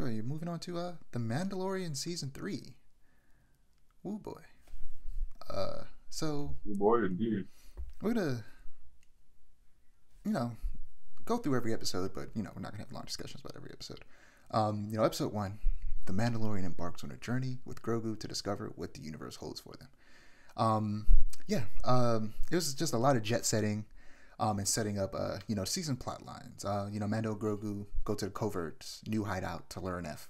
Bro, you're moving on to The Mandalorian Season 3. Woo boy. So Oh boy, indeed. we're gonna, you know, go through every episode, but we're not gonna have long discussions about every episode. Episode 1, The Mandalorian embarks on a journey with Grogu to discover what the universe holds for them. Um, it was just a lot of jet setting, and setting up, season plot lines. Mando and Grogu go to the covert new hideout to learn if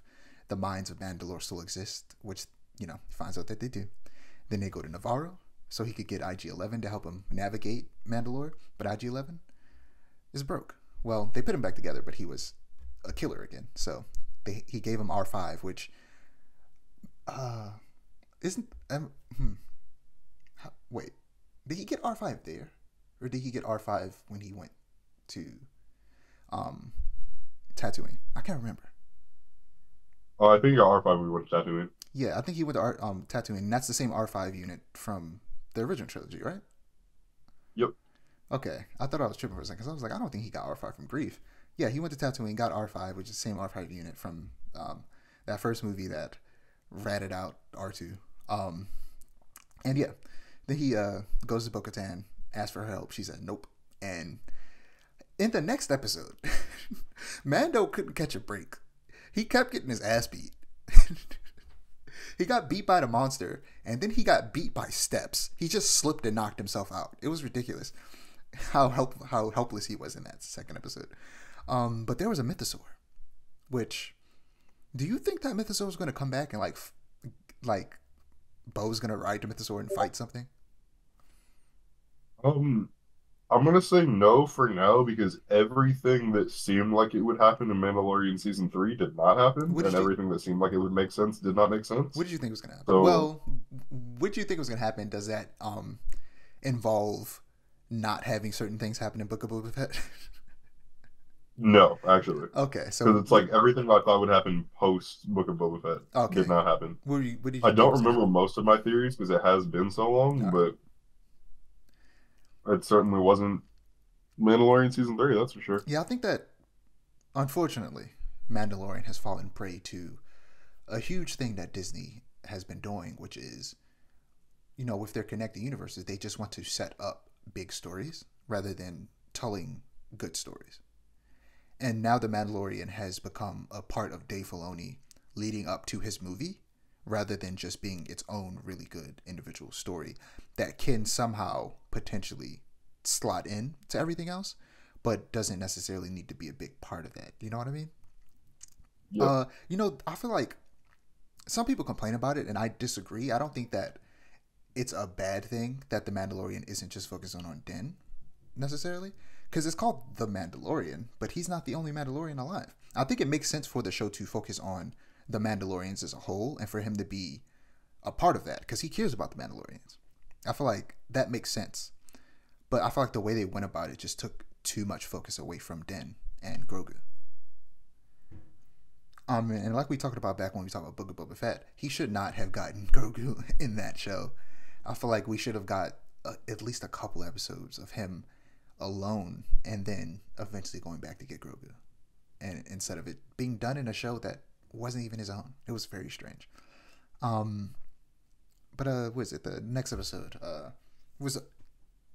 the mines of Mandalore still exist, which, he finds out that they do. Then they go to Navarro so he could get IG-11 to help him navigate Mandalore, but IG-11 is broke. Well, they put him back together, but he was a killer again. So he gave him R5, which isn't wait, did he get R5 there, or did he get R5 when he went to Tatooine? I can't remember. Oh, I think you got R5 when we went to Tatooine. Yeah, I think he went to Tatooine, and that's the same R5 unit from the original trilogy, right? Yep. Okay, I thought I was tripping for a second, because I was like, I don't think he got R5 from Grief. Yeah, he went to Tatooine, got R5, which is the same R5 unit from that first movie that ratted out R2. And yeah, then he goes to Bo-Katan, asks for help. She said nope. And in the next episode, Mando couldn't catch a break. He kept getting his ass beat. He got beat by the monster, and then he got beat by steps. He just slipped and knocked himself out. It was ridiculous how helpless he was in that second episode. But there was a mythosaur, which, do you think that mythosaur is going to come back and like Bo's going to ride the mythosaur and fight something? Um, I'm gonna say no for now because everything that seemed like it would happen in Mandalorian season 3 did not happen, What and did you everything that seemed like it would make sense did not make What sense. did you think was going to happen? So Well, what do you think was going to happen? Does that involve not having certain things happen in Book of Boba Fett? no, actually, Okay, so because it's like everything I thought would happen post Book of Boba Fett did okay, not happen. what did I you think don't was going to remember happen? most of my theories because it has been so All long, right. but it certainly wasn't Mandalorian season 3, that's for sure. Yeah, I think that unfortunately, Mandalorian has fallen prey to a huge thing that Disney has been doing, which is, with their connected universes, they just want to set up big stories rather than telling good stories. And now the Mandalorian has become a part of Dave Filoni leading up to his movie, rather than just being its own really good individual story that can somehow potentially slot in to everything else, but doesn't necessarily need to be a big part of that. You know what I mean? Yep. I feel like some people complain about it, and I disagree. I don't think that it's a bad thing that the Mandalorian isn't just focusing on Din necessarily, because it's called the Mandalorian, but he's not the only Mandalorian alive. I think it makes sense for the show to focus on the Mandalorians as a whole, and for him to be a part of that, because he cares about the Mandalorians. I feel like that makes sense, but I feel like the way they went about it just took too much focus away from Din and Grogu. And like we talked about back when we talked about Book of Boba Fett, he should not have gotten Grogu in that show. I feel like we should have got at least a couple episodes of him alone, and then eventually going back to get Grogu. And instead of it being done in a show that wasn't even his own, it was very strange. Um, but what is it? The next episode was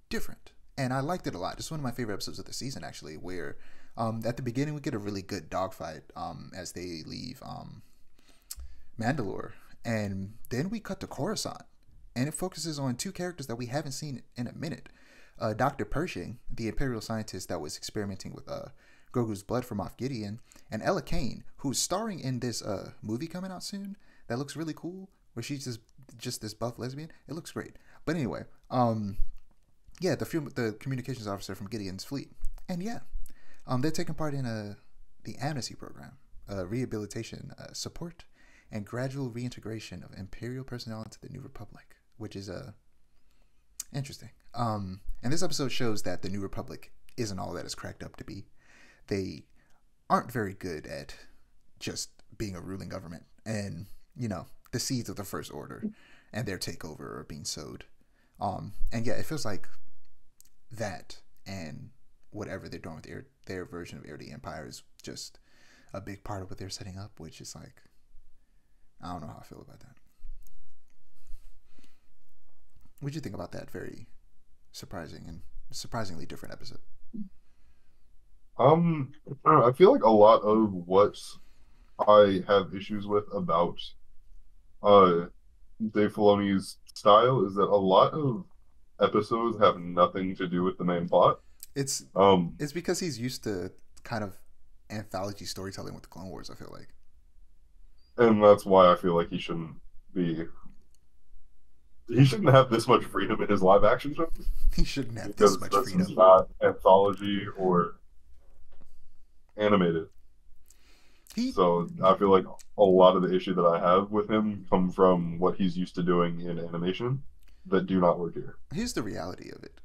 different, and I liked it a lot. It's one of my favorite episodes of the season, actually, where at the beginning we get a really good dogfight as they leave Mandalore, and then we cut to Coruscant, and it focuses on two characters that we haven't seen in a minute. Dr. Pershing, the Imperial scientist that was experimenting with Grogu's blood from Moff Gideon, and Ella Kane, who's starring in this movie coming out soon that looks really cool, where she's just this buff lesbian. It looks great. But anyway, yeah, the communications officer from Gideon's fleet, and yeah, they're taking part in the amnesty program, rehabilitation support, and gradual reintegration of Imperial personnel into the New Republic, which is interesting. And this episode shows that the New Republic isn't all that it's cracked up to be. They aren't very good at just being a ruling government, and the seeds of the First Order and their takeover are being sowed. And yeah, it feels like that and whatever they're doing with their version of Air the Empire is just a big part of what they're setting up, which is like, I don't know how I feel about that. What did you think about that very surprising and surprisingly different episode? I don't know, I feel like a lot of what I have issues with about uh Dave Filoni's style is that a lot of episodes have nothing to do with the main plot. It's Um, it's because he's used to kind of anthology storytelling with the Clone Wars. I feel like and that's why I feel like he shouldn't have this much freedom in his live action shows he shouldn't have this because much this is freedom. not anthology or animated. He So I feel like a lot of the issue that I have with him come from what he's used to doing in animation that do not work here. Here's the reality of it: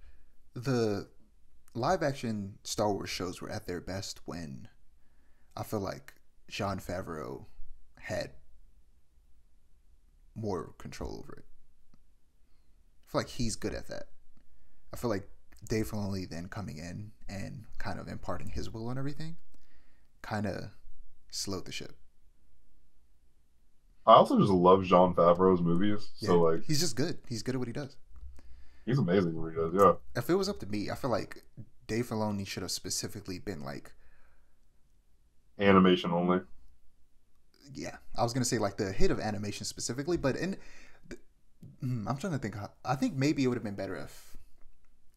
the live action Star Wars shows were at their best when I feel like Jon Favreau had more control over it. I feel like he's good at that. I feel like Dave Filoni then coming in and kind of imparting his will on everything kind of slowed the ship. I also just love Jon Favreau's movies. Yeah, So like he's just good. He's good at what he does. he's amazing when he does, yeah. If it was up to me, I feel like Dave Filoni should have specifically been like, Animation only. yeah, I was gonna say like the hit of animation specifically, but I'm trying to think. I think maybe it would have been better if,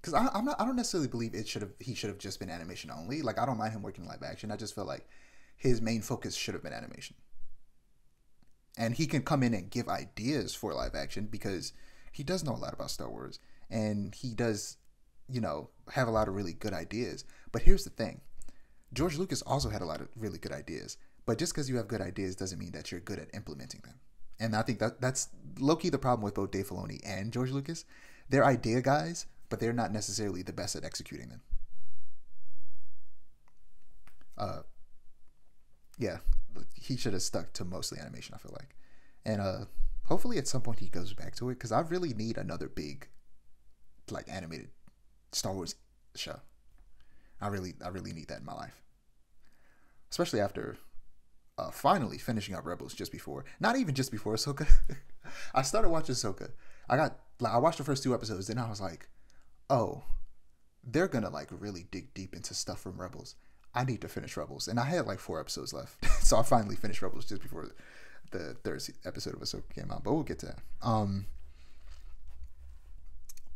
because I'm not. I don't necessarily believe it should have. He should have just been animation only. Like I don't mind him working live action. I just feel like his main focus should have been animation, and he can come in and give ideas for live action because he does know a lot about Star Wars and he does, have a lot of really good ideas. But here's the thing: George Lucas also had a lot of really good ideas. But just because you have good ideas doesn't mean that you're good at implementing them. And I think that's low key the problem with both Dave Filoni and George Lucas. They're idea guys, but they're not necessarily the best at executing them. Uh, yeah, he should have stuck to mostly animation. I feel like, and hopefully at some point he goes back to it because I really need another big, like animated Star Wars show. I really need that in my life, especially after finally finishing up Rebels just before, not even just before Ahsoka. I started watching Ahsoka. I watched the first 2 episodes, then I was like, oh, they're gonna like really dig deep into stuff from Rebels. I need to finish Rebels, and I had like 4 episodes left, so I finally finished Rebels just before the third episode of Ahsoka came out. But we'll get to that.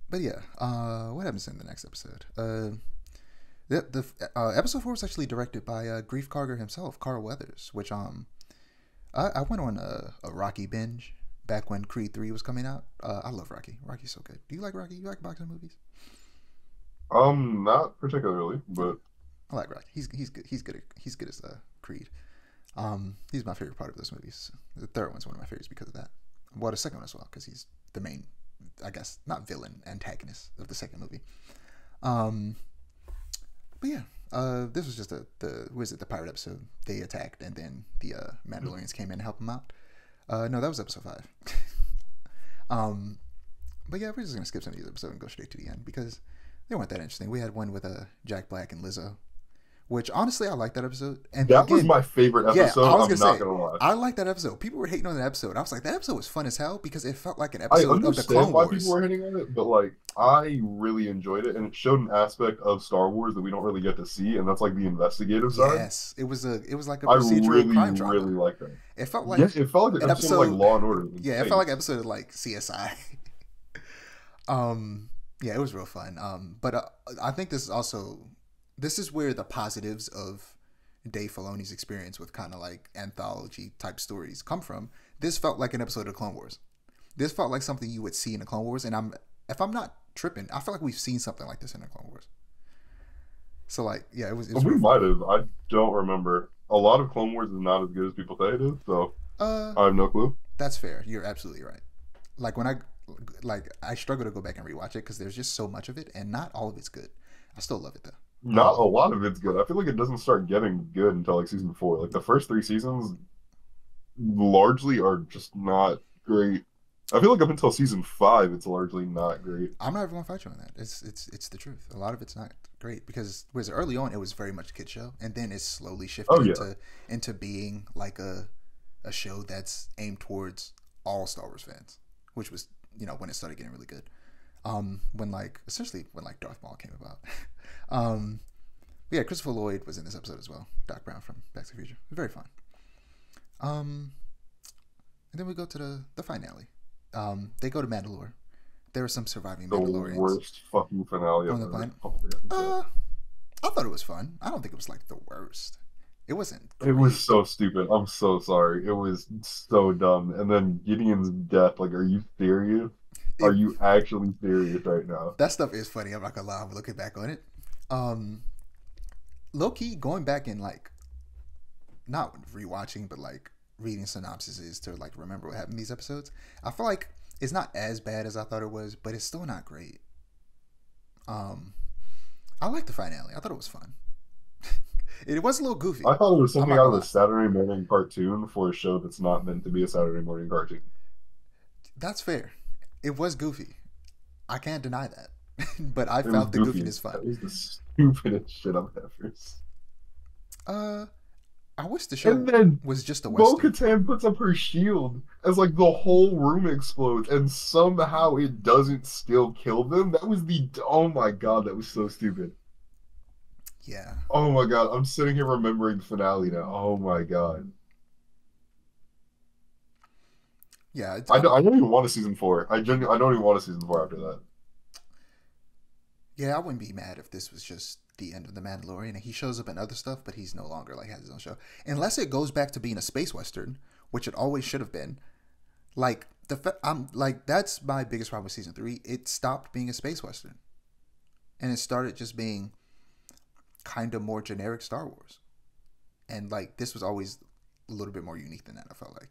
But yeah, what happens in the next episode? The episode 4 was actually directed by Grief Karger himself, Carl Weathers, which I went on a Rocky binge back when Creed 3 was coming out. I love Rocky. Rocky's so good. Do you like Rocky? You like boxing movies? Not particularly, but I like Rocky. He's good. He's good as Creed. He's my favorite part of those movies. The third one's one of my favorites because of that. Well, the second one as well because he's the main, I guess, not villain, antagonist of the second movie. But yeah, this was just the pirate episode. They attacked, and then the Mandalorians came in to help them out. No, that was episode 5. But yeah, we're just gonna skip some of these episodes and go straight to the end because they weren't that interesting. We had one with Jack Black and Lizzo, which honestly I liked that episode. And that again, was my favorite episode. Yeah, I was I'm gonna not say gonna lie. I liked that episode. People were hating on that episode. I was like, that episode was fun as hell because it felt like an I episode of the Clone understand why Wars. people were hitting on it, but like I really enjoyed it, and it showed an aspect of Star Wars that we don't really get to see, and that's like the investigative side. Yes, it was like a I procedural crime drama. really like that. It felt like Yes, it felt like an episode of like Law and Order. Yeah, it felt like an episode of like CSI. Yeah, it was real fun. But I think this is where the positives of Dave Filoni's experience with kind of like anthology type stories come from. This felt like an episode of Clone Wars. This felt like something you would see in the Clone Wars, and if I'm not tripping, I feel like we've seen something like this in the Clone Wars. So like, yeah, it was. We might have. I don't remember. A lot of Clone Wars is not as good as people say it is, so I have no clue. That's fair. You're absolutely right. Like when I struggle to go back and rewatch it because there's just so much of it, and not all of it's good. I still love it though. Not a lot of it's good. I feel like it doesn't start getting good until like season 4. Like the first 3 seasons largely are just not great. I feel like up until season 5, it's largely not great. I'm not even gonna fight you on that. It's the truth. A lot of it's not great because was early on it was very much a kid show, and then it slowly shifted Oh yeah, into being like a show that's aimed towards all Star Wars fans, which was when it started getting really good. When like essentially when like Darth Maul came about. um, yeah, Christopher Lloyd was in this episode as well. Doc Brown from Back to the Future. It was very fun. And then we go to the finale. They go to Mandalore. There were some surviving the Mandalorians worst fucking finale on I've the ever planet. episode. I thought it was fun. I don't think it was like the worst. It wasn't It was great. so stupid. I'm so sorry. It was so dumb. And then Gideon's death. Like, are you serious? Are It you actually serious right now? That stuff is funny. I'm not gonna lie. I'm looking back on it. Um, Low key going back and like not rewatching, but like reading synopsises to like remember what happened in these episodes. I feel like it's not as bad as I thought it was, but it's still not great. Um, I like the finale. I thought it was fun. It was a little goofy. I thought it was I'm something not out gonna of a lie. Saturday morning cartoon for a show that's not meant to be a Saturday morning cartoon. That's fair. It was goofy. I can't deny that. But I It was found the goofy. goofiness fun. That was the stupidest shit I've ever seen. Uh, I wish the And show then was just a western. Bo-Katan puts up her shield as like the whole room explodes, and somehow it doesn't still kill them. That was the oh my god, that was so stupid. Yeah, Oh my god, I'm sitting here remembering the finale now. Oh my god, yeah. I don't even want a season 4. I don't even want a season 4 after that. Yeah, I wouldn't be mad if this was just the end of the Mandalorian and he shows up in other stuff, but he's no longer like has his own show. Unless it goes back to being a space western, which it always should have been. Like I'm like that's my biggest problem with season 3. It stopped being a space western, and it started just being kind of more generic Star Wars. And like this was always a little bit more unique than that. I felt like.